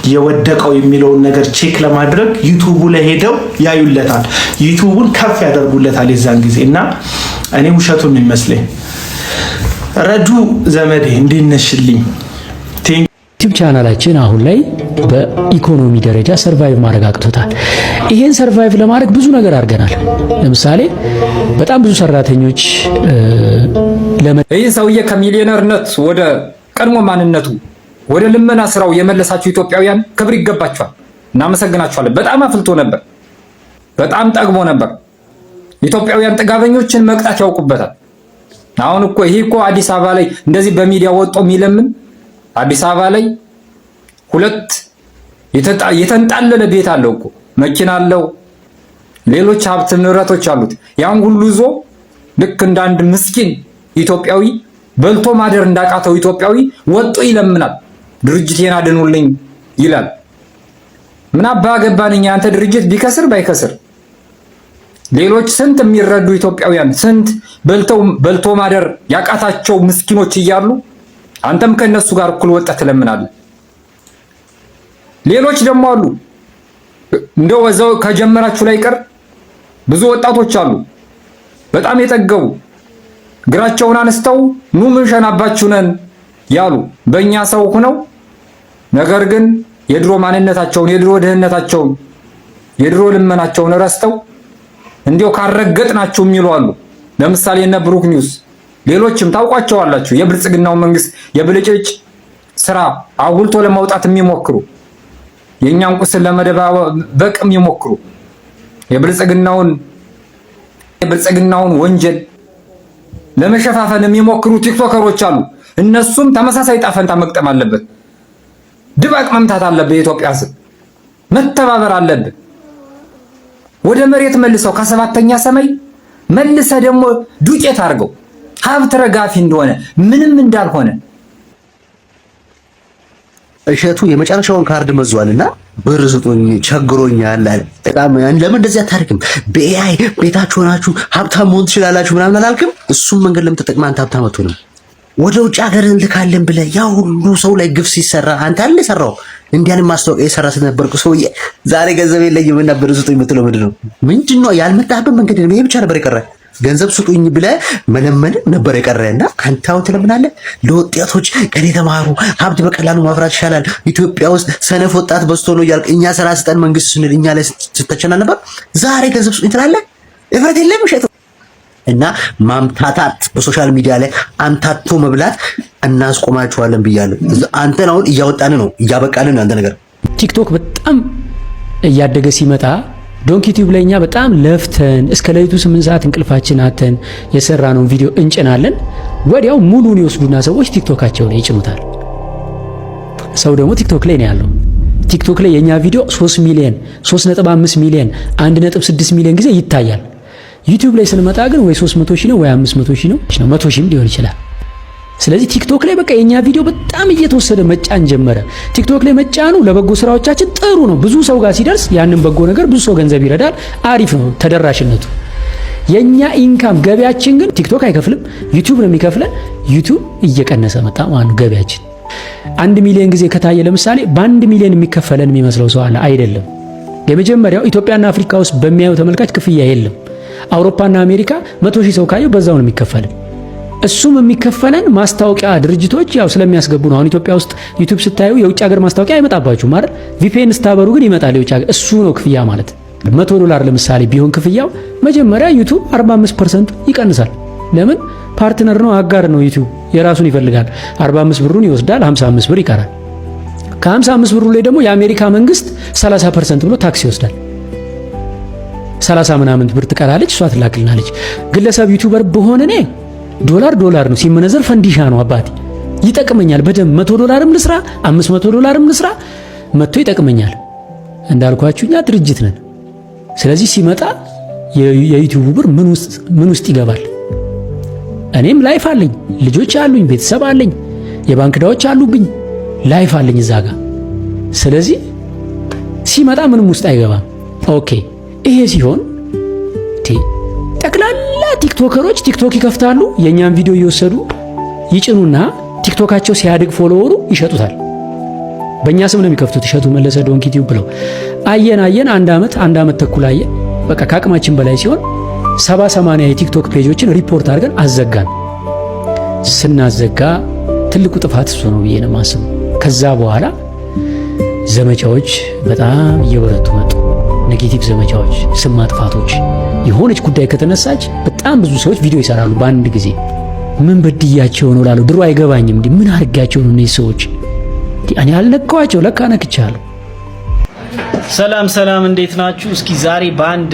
የወደቀው የሚለውን ነገር ቼክ ለማድረግ ዩቲዩቡ ላይ ሄደው ያዩለታል፣ ዩቲዩቡን ከፍ ያደርጉለታል የዛን ጊዜ። እና እኔ ውሸቱን ነው የሚመስለኝ። ረዱ ዘመዴ እንዲነሽልኝ ዩቲዩብ ቻናላችን አሁን ላይ በኢኮኖሚ ደረጃ ሰርቫይቭ ማድረግ አቅቶታል። ይሄን ሰርቫይቭ ለማድረግ ብዙ ነገር አድርገናል። ለምሳሌ በጣም ብዙ ሰራተኞች ይህ ሰውዬ ከሚሊዮነርነት ወደ ቀድሞ ማንነቱ ወደ ልመና ስራው የመለሳችሁ ኢትዮጵያውያን ክብር ይገባችኋል። እናመሰግናችኋለን። በጣም አፍልቶ ነበር፣ በጣም ጠግቦ ነበር። ኢትዮጵያውያን ጥጋበኞችን መቅጣት ያውቁበታል። አሁን ይሄ አዲስ አበባ ላይ እንደዚህ በሚዲያ ወጦ የሚለምን አዲስ አበባ ላይ ሁለት የተንጣለለ ቤት አለው እኮ መኪና አለው፣ ሌሎች ሀብት ንብረቶች አሉት። ያን ሁሉ ይዞ ልክ እንደ አንድ ምስኪን ኢትዮጵያዊ በልቶ ማደር እንዳቃተው ኢትዮጵያዊ ወጦ ይለምናል። ድርጅቴን አድኑልኝ ይላል። ምን አባ ገባንኛ አንተ ድርጅት ቢከስር ባይከስር። ሌሎች ስንት የሚረዱ ኢትዮጵያውያን ስንት በልቶ ማደር ያቃታቸው ምስኪኖች እያሉ አንተም ከነሱ ጋር እኩል ወጣት ትለምናለህ። ሌሎች ደግሞ አሉ እንደው ወዛው ከጀመራችሁ ላይ ቀር ብዙ ወጣቶች አሉ በጣም የጠገቡ ግራቸውን አንስተው ኑ ምን ሸናባችሁ ነን ያሉ በእኛ ሰው ሆነው ነገር ግን የድሮ ማንነታቸውን የድሮ ድህነታቸውን የድሮ ልመናቸውን ረስተው እንዲያው ካረገጥናችሁ የሚሉ አሉ። ለምሳሌ እነ ብሩክ ኒውስ ሌሎችም ታውቋቸዋላችሁ። የብልጽግናው መንግስት የብልጭልጭ ስራ አጉልቶ ለማውጣት የሚሞክሩ የኛን ቁስል ለመደባበቅ የሚሞክሩ የብልጽግናውን ወንጀል ለመሸፋፈን የሚሞክሩ ቲክቶከሮች አሉ። እነሱም ተመሳሳይ ጣፈንታ መቅጠም አለበት። ድባቅ መምታት አለበት። የኢትዮጵያ ሕዝብ መተባበር አለበት። ወደ መሬት መልሰው ከሰባተኛ ሰማይ መልሰ ደግሞ ዱቄት አድርገው ሀብት ረጋፊ እንደሆነ ምንም እንዳልሆነ እሸቱ የመጨረሻውን ካርድ መዟልና ብር ስጡኝ ቸግሮኛል አለ። በጣም ለምን እንደዚህ አታርክም? በኤአይ ቤታችሁ ሆናችሁ ሀብታም መሆን ትችላላችሁ ምናምን አላልክም? እሱም መንገድ ለምን ተጠቅመህ አንተ ሀብታም አትሆንም? ወደ ውጭ ሀገር እንልካለን ብለህ ያ ሁሉ ሰው ላይ ግፍ ሲሰራ አንተ አለ ሰራው እንዲያንም ማስታወቂያ የሰራ ስለነበርኩ ሰውዬ ዛሬ ገንዘብ የለኝም እና ብር ስጡኝ የምትለው ምንድን ነው? ያልመጣህበት መንገድ ነው። ይሄ ብቻ ነበር የቀረ። ገንዘብ ስጡኝ ብለህ መለመን ነበር የቀረና አንተ አሁን ትለምናለህ። ለወጣቶች ከኔ ተማሩ ሀብት በቀላሉ ማፍራት ይሻላል፣ ኢትዮጵያ ውስጥ ሰነፍ ወጣት በዝቶ ነው እያልክ እኛ ስራ ስጠን መንግስት ስንል እኛ ላይ ስተቸና ነበር። ዛሬ ገንዘብ ስጡኝ ትላለህ። እፍረት የለም እሸቱ። እና ማምታታት በሶሻል ሚዲያ ላይ አምታቶ መብላት እናስቆማችኋለን ብያለሁ። አንተን አሁን እያወጣን ነው እያበቃልን አንተ ነገር ቲክቶክ በጣም እያደገ ሲመጣ ዶንኪ ቲዩብ ላይ እኛ በጣም ለፍተን እስከ ሌሊቱ 8 ሰዓት እንቅልፋችን አተን የሰራነውን ቪዲዮ እንጭናለን። ወዲያው ሙሉን ይወስዱና ሰዎች ቲክቶካቸው ላይ ይጭኑታል። ሰው ደግሞ ቲክቶክ ላይ ነው ያለው። ቲክቶክ ላይ የኛ ቪዲዮ 3 ሚሊዮን 3.5 ሚሊዮን 1.6 ሚሊዮን ጊዜ ይታያል። ዩቲዩብ ላይ ስንመጣ ግን ወይ 300 ሺህ ነው ወይ 500 ሺህ ነው 100 ሺህም ሊሆን ይችላል። ስለዚህ ቲክቶክ ላይ በቃ የኛ ቪዲዮ በጣም እየተወሰደ መጫን ጀመረ። ቲክቶክ ላይ መጫኑ ለበጎ ስራዎቻችን ጥሩ ነው። ብዙ ሰው ጋር ሲደርስ ያንን በጎ ነገር ብዙ ሰው ገንዘብ ይረዳል። አሪፍ ነው ተደራሽነቱ። የኛ ኢንካም ገቢያችን ግን ቲክቶክ አይከፍልም፣ ዩቲዩብ ነው የሚከፍለን። ዩቲዩብ እየቀነሰ መጣ ማለት ነው ገቢያችን። 1 ሚሊዮን ጊዜ ከታየ ለምሳሌ በ1 ሚሊዮን የሚከፈለን የሚመስለው ሰው አለ። አይደለም። የመጀመሪያው ኢትዮጵያና አፍሪካ ውስጥ በሚያየው ተመልካች ክፍያ የለም። አውሮፓና አሜሪካ 100 ሺህ ሰው ካየው በዛው ነው የሚከፈለን። እሱም የሚከፈለን ማስታወቂያ ድርጅቶች ያው ስለሚያስገቡ ነው። አሁን ኢትዮጵያ ውስጥ ዩቲዩብ ስታዩ የውጭ ሀገር ማስታወቂያ አይመጣባችሁም ማለት ቪፒኤን ስታበሩ ግን ይመጣል የውጭ ሀገር። እሱ ነው ክፍያ ማለት። $100 ለምሳሌ ቢሆን ክፍያው መጀመሪያ ዩቲዩብ 45% ይቀንሳል። ለምን? ፓርትነር ነው፣ አጋር ነው። ዩቲዩብ የራሱን ይፈልጋል። 45 ብሩን ይወስዳል፣ 55 ብር ይቀራል። ከ55 ብሩ ላይ ደግሞ የአሜሪካ መንግስት 30% ብሎ ታክስ ይወስዳል። 30 ምናምን ብር ትቀራለች፣ እሷ ትላክልናለች። ግለሰብ ዩቲዩበር በሆነ እኔ ዶላር ነው ሲመነዘር ፈንዲሻ ነው አባቴ። ይጠቅመኛል በደም $100ም ልስራ $500ም ልስራ መጥቶ ይጠቅመኛል። እንዳልኳችሁ እኛ ድርጅት ነን። ስለዚህ ሲመጣ የዩቲዩብ ብር ምን ውስጥ ይገባል? እኔም ላይፍ አለኝ፣ ልጆች አሉኝ፣ ቤተሰብ አለኝ፣ የባንክ ዕዳዎች አሉብኝ፣ ላይፍ አለኝ እዛ ጋር። ስለዚህ ሲመጣ ምንም ውስጥ አይገባም። ኦኬ ይሄ ሲሆን ጠቅላላ ቲክቶከሮች ቲክቶክ ይከፍታሉ፣ የኛን ቪዲዮ እየወሰዱ ይጭኑና ቲክቶካቸው ሲያድግ ፎሎወሩ ይሸጡታል። በእኛ ስም ነው የሚከፍቱት። እሸቱ መለሰ ዶንኪ ቲዩብ ብለው አየን አንድ ዓመት ተኩል አየን። በቃ ከአቅማችን በላይ ሲሆን 70-80 የቲክቶክ ፔጆችን ሪፖርት አድርገን አዘጋን። ስናዘጋ ትልቁ ጥፋት እሱ ነው ብዬ ነው የማስበው። ከዛ በኋላ ዘመቻዎች በጣም እየበረቱ መጡ። ኔጌቲቭ ዘመቻዎች፣ ስም ማጥፋቶች። የሆነች ጉዳይ ከተነሳች በጣም ብዙ ሰዎች ቪዲዮ ይሰራሉ በአንድ ጊዜ። ምን በድያቸው ነው ላሉ ድሮ አይገባኝም። እንዴ ምን አድርጋቸው ነው እነዚህ ሰዎች? እኔ አልነካዋቸው፣ ለካ ነክቻለሁ። ሰላም እንዴት ናችሁ? እስኪ ዛሬ በአንድ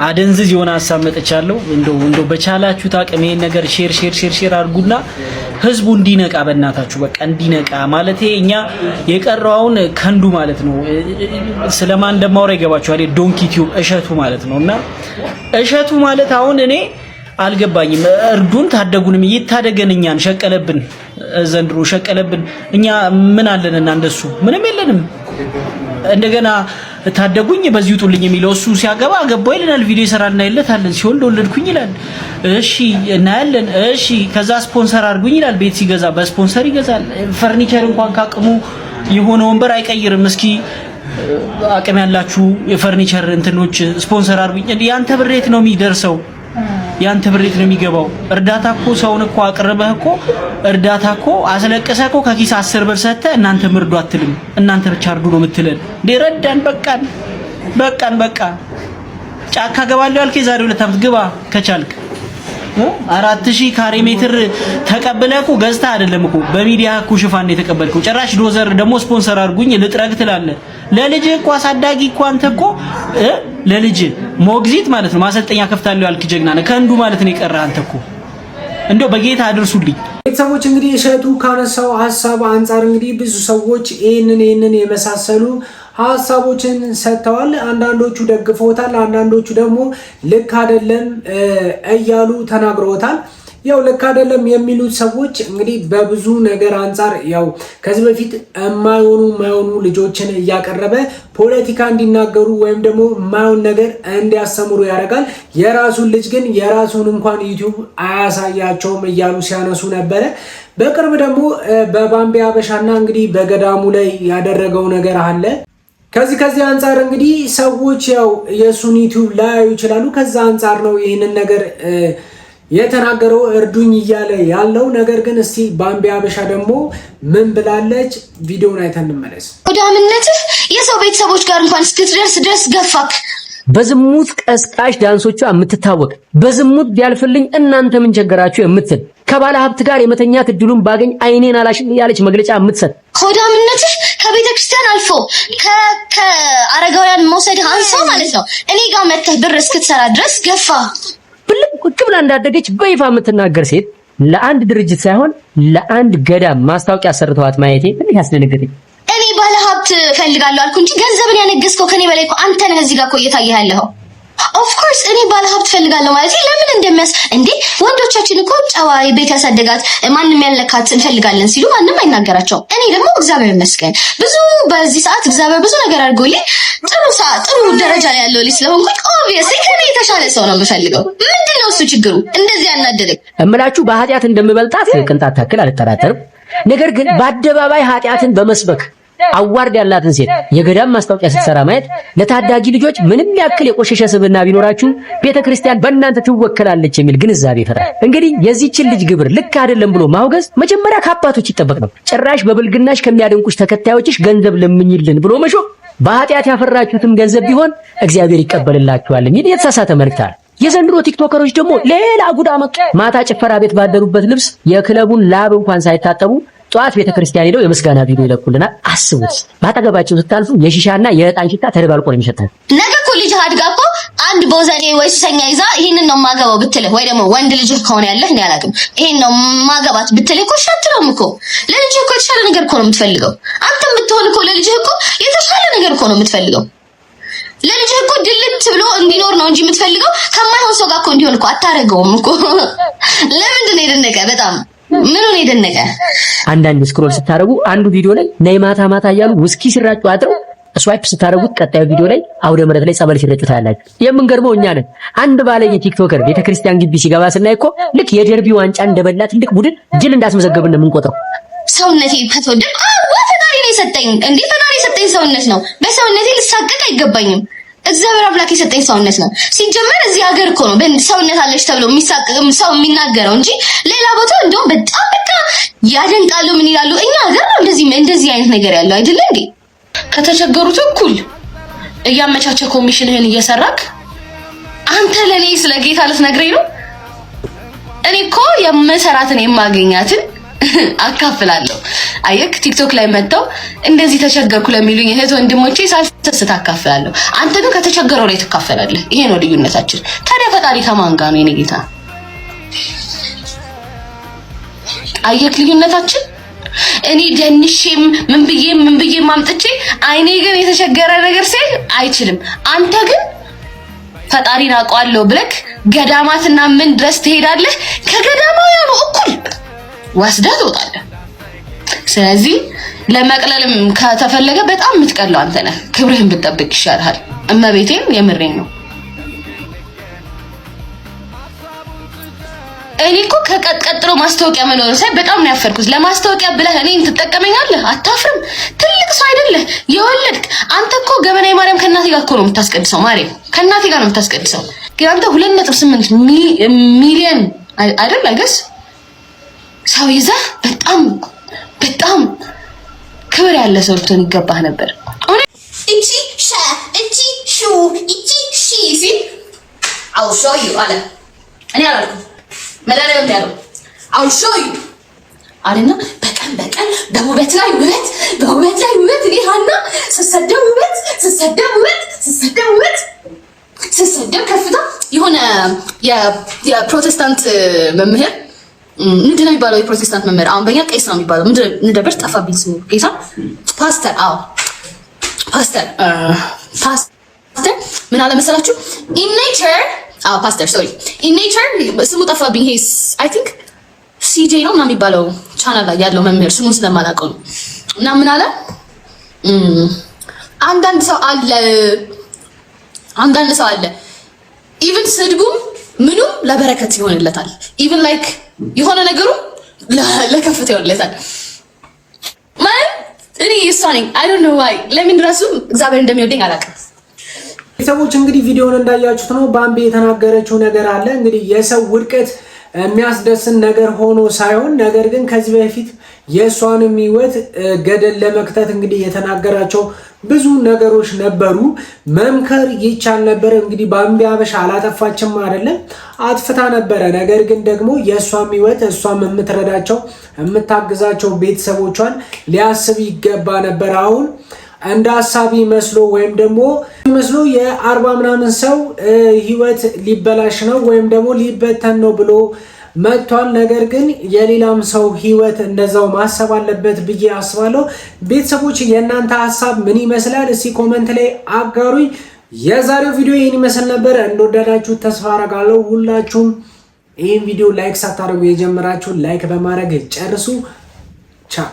አደንዝዝ የሆነ ሐሳብ መጥቻለሁ። እንደው በቻላችሁ ታቅም ይሄን ነገር ሼር አድርጉና ህዝቡ እንዲነቃ በእናታችሁ በቃ እንዲነቃ ማለት እኛ የቀረውን ከንዱ ማለት ነው። ስለማን እንደማወራ ይገባችኋል። ዶንኪ ቲዩብ እሸቱ ማለት ነውና እሸቱ ማለት አሁን እኔ አልገባኝም። እርዱን ታደጉንም ይታደገን። እኛን ሸቀለብን፣ ዘንድሮ ሸቀለብን። እኛ ምን አለንና እንደሱ ምንም የለንም። እንደገና ታደጉኝ በዚህ ውጡልኝ የሚለው እሱ ሲያገባ አገባው ይለናል። ቪዲዮ ይሰራልና ይለታለን። ሲወልድ ወለድኩኝ ይላል። እሺ እናያለን። እሺ ከዛ ስፖንሰር አድርጉኝ ይላል። ቤት ሲገዛ በስፖንሰር ይገዛል። ፈርኒቸር እንኳን ካቅሙ የሆነ ወንበር አይቀይርም። እስኪ አቅም ያላችሁ የፈርኒቸር እንትኖች ስፖንሰር አድርጉኝ። ያንተ ብሬት ነው የሚደርሰው፣ ያንተ ብሬት ነው የሚገባው። እርዳታ እኮ ሰውን እኮ አቅርበህ እኮ እርዳታ እኮ አስለቅሰህ እኮ ከኪስ 10 ብር ሰጥተህ እናንተ ምርዱ አትልም። እናንተ ብቻ እርዱ ነው የምትለን። ረዳን በቃን። ጫካ ገባለሁ ያልከኝ ዛሬ 2 ዓመት ግባ ከቻልክ 4000 ካሬ ሜትር ተቀበለህ እኮ ገዝተህ አይደለም እኮ በሚዲያ እኮ ሽፋን ነው የተቀበልከው። ጭራሽ ዶዘር ደግሞ ስፖንሰር አድርጉኝ ልጥረግ ትላለህ። ለልጅ እኮ አሳዳጊ እኮ አንተ እኮ ለልጅ ሞግዚት ማለት ነው ማሰልጠኛ ከፍታለሁ ያልክ ጀግና ነህ። ከንዱ ማለት ነው የቀረህ አንተ እኮ። እንደው በጌታ አድርሱልኝ። ቤተሰቦች እንግዲህ እሸቱ ካነሳው ሐሳብ አንፃር እንግዲህ ብዙ ሰዎች ይሄንን የመሳሰሉ ሐሳቦችን ሰጥተዋል። አንዳንዶቹ ደግፈውታል፣ አንዳንዶቹ ደግሞ ልክ አይደለም እያሉ ተናግረውታል። ያው ልክ አይደለም የሚሉት ሰዎች እንግዲህ በብዙ ነገር አንፃር ያው ከዚህ በፊት የማይሆኑ ልጆችን እያቀረበ ፖለቲካ እንዲናገሩ ወይም ደግሞ የማይሆን ነገር እንዲያስተምሩ ያደርጋል። የራሱን ልጅ ግን የራሱን እንኳን ዩቲዩብ አያሳያቸውም እያሉ ሲያነሱ ነበረ። በቅርብ ደግሞ በባምቢ አበሻና እንግዲህ በገዳሙ ላይ ያደረገው ነገር አለ። ከዚህ አንፃር እንግዲህ ሰዎች ያው የሱን ዩቲዩብ ላያዩ ይችላሉ። ከዛ አንፃር ነው ይህንን ነገር የተናገረው እርዱኝ እያለ ያለው። ነገር ግን እስቲ ባምቢ አበሻ ደግሞ ምን ብላለች? ቪዲዮውን አይተን እንመለስ። ወዳምነትህ የሰው ቤተሰቦች ጋር እንኳን ስትደርስ ድረስ ገፋክ። በዝሙት ቀስቃሽ ዳንሶቿ የምትታወቅ በዝሙት ቢያልፍልኝ እናንተ ምን ቸገራችሁ የምትል ከባለ ሀብት ጋር የመተኛት እድሉን ባገኝ አይኔን አላሽም ያለች መግለጫ የምትሰጥ ወዳምነትህ ከቤተ ክርስቲያን አልፎ ከአረጋውያን መውሰድ አንሶ ማለት ነው እኔ ጋር መተህ ብር እስክትሰራ ድረስ ገፋ። ቁጭ ብላ እንዳደገች በይፋ የምትናገር ሴት ለአንድ ድርጅት ሳይሆን ለአንድ ገዳም ማስታወቂያ ሰርተዋት ማየቴ እንዴት ያስደነገጠኝ። እኔ ባለ ሀብት ፈልጋለሁ አልኩ እንጂ ገንዘብን ያነገስከው ከኔ በላይ እኮ አንተ ነህ እዚህ ጋር እኮ እየታየህ ያለኸው። ኦፍ ኮርስ እኔ ባለ ሀብት ፈልጋለሁ ማለት ለምን እንደሚያስ እንዴ ወንዶቻችን እኮ ጨዋ ቤት ያሳደጋት ማንንም ያልነካት እንፈልጋለን ሲሉ ማንንም አይናገራቸውም። እኔ ደግሞ እግዚአብሔር ይመስገን ብዙ በዚህ ሰዓት እግዚአብሔር ብዙ ነገር አድርጎልኝ ጥሩ ደረጃ ላይ ያለው ልጅ ስለሆንኩኝ ኦብቪየስሊ ከኔ የተሻለ ሰው ነው የምፈልገው። ምንድነው እሱ ችግሩ? እንደዚህ ያናደደኝ እምላችሁ በኃጢአት እንደምበልጣት ቅንጣት ታክል አልጠራጠርም። ነገር ግን በአደባባይ ኃጢአትን በመስበክ አዋርድ ያላትን ሴት የገዳም ማስታወቂያ ስትሰራ ማየት ለታዳጊ ልጆች ምንም ያክል የቆሸሸ ስብዕና ቢኖራችሁ ቤተክርስቲያን በእናንተ ትወከላለች የሚል ግንዛቤ ይፈጥራል። እንግዲህ የዚህችን ልጅ ግብር ልክ አይደለም ብሎ ማውገዝ መጀመሪያ ከአባቶች ይጠበቅ ነው። ጭራሽ በብልግናሽ ከሚያደንቁሽ ተከታዮችሽ ገንዘብ ለምኝልን ብሎ መሾፍ በኃጢአት ያፈራችሁትም ገንዘብ ቢሆን እግዚአብሔር ይቀበልላችኋል የሚል የተሳሳተ መልእክት አለ። የዘንድሮ ቲክቶከሮች ደግሞ ሌላ ጉዳ መጡ። ማታ ጭፈራ ቤት ባደሩበት ልብስ የክለቡን ላብ እንኳን ሳይታጠቡ ጧት ቤተክርስቲያን ሄደው የምስጋና ቪዲዮ ይለቁልናል። አስቡት፣ ባጠገባቸው ስታልፉ የሺሻና የዕጣን ሽታ ተደባልቆ ነው የሚሸተው። ነገ እኮ ልጅ አድጋ እኮ አንድ ቦዘኔ ወይ ሱሰኛ ይዛ ይሄንን ነው ማገባው ብትልህ ወይ ደግሞ ወንድ ልጅ ከሆነ ያለህ እኔ አላውቅም ይሄን ነው ማገባት ብትልህ እኮ ሸትረውም እኮ ለልጅህ እኮ የተሻለ ነገር እኮ ነው የምትፈልገው። አንተም ብትሆን እኮ ለልጅህ እኮ የተሻለ ነገር እኮ ነው የምትፈልገው። ለልጅህ እኮ ድልት ብሎ እንዲኖር ነው እንጂ የምትፈልገው ከማይሆን ሰው ጋር እኮ እንዲሆን እኮ አታረገውም እኮ። ለምንድን ነው የደነቀ? በጣም ምኑን የደነቀ? አንዳንድ ስክሮል ስታረጉ አንዱ ቪዲዮ ላይ ነይ ማታ ማታ እያሉ ውስኪ ሲራጩ አድረው ስዋይፕ ስታረጉት ቀጣዩ ቪዲዮ ላይ አውደ ምሕረት ላይ ጸበል ሲረጩ ታያላችሁ። የምንገርመው እኛ ነን። አንድ ባለየ ቲክቶከር ቤተክርስቲያን ግቢ ሲገባ ስናይ እኮ ልክ የደርቢ ዋንጫ እንደበላ ትልቅ ቡድን ድል እንዳስመዘገብን ነው የምንቆጥረው። ሰውነቴ ከተወደደ ፈጣሪ ነው የሰጠኝ እንዴ! ፈጣሪ የሰጠኝ ሰውነት ነው። በሰውነቴ ልሳቀቅ አይገባኝም። እግዚአብሔር አምላክ የሰጠኝ ሰውነት ነው። ሲጀመር እዚህ ሀገር እኮ ነው ሰውነት አለሽ ተብሎ የሚሳቀቅም ሰው የሚናገረው እንጂ ሌላ ቦታ እንደውም በጣም በቃ ያደንቃሉ። ምን ይላሉ? እኛ ሀገር ነው እንደዚህ አይነት ነገር ያለው አይደለ እንዴ? ከተቸገሩት እኩል እያመቻቸ ኮሚሽንህን እየሰራክ አንተ ለኔ ስለ ጌታ ልትነግረኝ ነው? እኔ እኮ የምሰራትን የማገኛትን አካፍላለሁ። አየክ ቲክቶክ ላይ መጥተው እንደዚህ ተቸገርኩ ለሚሉኝ እህት ወንድሞቼ ሳልሰስት አካፍላለሁ። አንተ ግን ከተቸገረው ላይ ትካፈላለህ። ይሄ ነው ልዩነታችን። ታዲያ ፈጣሪ ከማን ጋር ነው የኔ ጌታ? አየክ ልዩነታችን። እኔ ደንሼም ምን ብዬ ማምጥቼ አይኔ ግን የተቸገረ ነገር ሲል አይችልም። አንተ ግን ፈጣሪን አውቀዋለሁ ብለክ ገዳማትና ምን ድረስ ትሄዳለህ? ከገዳማውያኑ እኩል ወስደህ ትወጣለህ። ስለዚህ ለመቅለልም ከተፈለገ በጣም የምትቀለው አንተ ነህ። ክብርህን ብትጠብቅ ይሻልሃል። እመቤቴን የምሬን ነው። እኔ እኮ ከቀጥሎ ማስታወቂያ መኖር ሳይ በጣም ነው ያፈርኩት። ለማስታወቂያ ብለህ እኔን ትጠቀመኛለህ? አታፍርም? ትልቅ ሰው አይደለህ? የወለድክ አንተ እኮ ገበና ማርያም ከእናቴ ጋር እኮ ነው የምታስቀድሰው። ማርያም ከእናቴ ጋር ነው የምታስቀድሰው። ግን አንተ 2.8 ሚሊዮን አይደል አይገስ ሰው ይዘህ በጣም ክብር ያለ ሰው ልትሆን ይገባህ ነበር። እቺ ሹ እቺ ሺ ሲል I'll show you አለ። እኔ አላልኩም መድኃኒዓለም ያለው I'll show you አለና በቀን በውበት ላይ ውበት እኔ ሀና ስሰደብ ከፍታ የሆነ የፕሮቴስታንት መምህር ምንድን ነው የሚባለው? የፕሮቴስታንት መምህር አሁን በእኛ ቄስ ነው የሚባለው። ምንድን ጠፋብኝ ስሙ። ቄሳ ፓስተር ምን አለ መሰላችሁ? ኢን ኔቸር ስሙ ጠፋብኝ። ሄስ አይ ቲንክ ሲጄ ነው ምናምን የሚባለው ቻናል ላይ ያለው መምህር ስሙን ስለማላውቀው ነው። እና ምን አለ አንዳንድ ሰው አለ ኢቭን ስድቡም ምኑም ለበረከት ይሆንለታል። ኢቭን ላይክ የሆነ ነገሩ ለከፍታ ይሆንለታል። ማን እኔ እሷኔ አይ ዶንት ኖ ዋይ ለምን ራሱ እግዚአብሔር እንደሚወደኝ አላውቅም። ሰዎች እንግዲህ ቪዲዮውን እንዳያችሁት ነው ባምቢ የተናገረችው ነገር አለ። እንግዲህ የሰው ውድቀት የሚያስደስን ነገር ሆኖ ሳይሆን ነገር ግን ከዚህ በፊት የሷንም ህይወት ገደል ለመክተት እንግዲህ የተናገራቸው ብዙ ነገሮች ነበሩ። መምከር ይቻል ነበር። እንግዲህ ባምቢ አበሻ አላጠፋችም አይደለም፣ አጥፍታ ነበረ። ነገር ግን ደግሞ የሷም ህይወት እሷም የምትረዳቸው የምታግዛቸው ቤተሰቦቿን ሊያስብ ይገባ ነበር። አሁን እንደ ሐሳቢ መስሎ ወይም ደግሞ መስሎ የ40 ምናምን ሰው ህይወት ሊበላሽ ነው ወይም ደግሞ ሊበተን ነው ብሎ መጥቷል። ነገር ግን የሌላም ሰው ህይወት እንደዛው ማሰብ አለበት ብዬ አስባለሁ። ቤተሰቦች የእናንተ ሐሳብ ምን ይመስላል? እስቲ ኮሜንት ላይ አጋሩኝ። የዛሬው ቪዲዮ ይህን ይመስል ነበር። እንደወደዳችሁ ተስፋ አደርጋለሁ። ሁላችሁም ይህን ቪዲዮ ላይክ ሳታደርጉ የጀመራችሁ ላይክ በማድረግ ጨርሱ። ቻው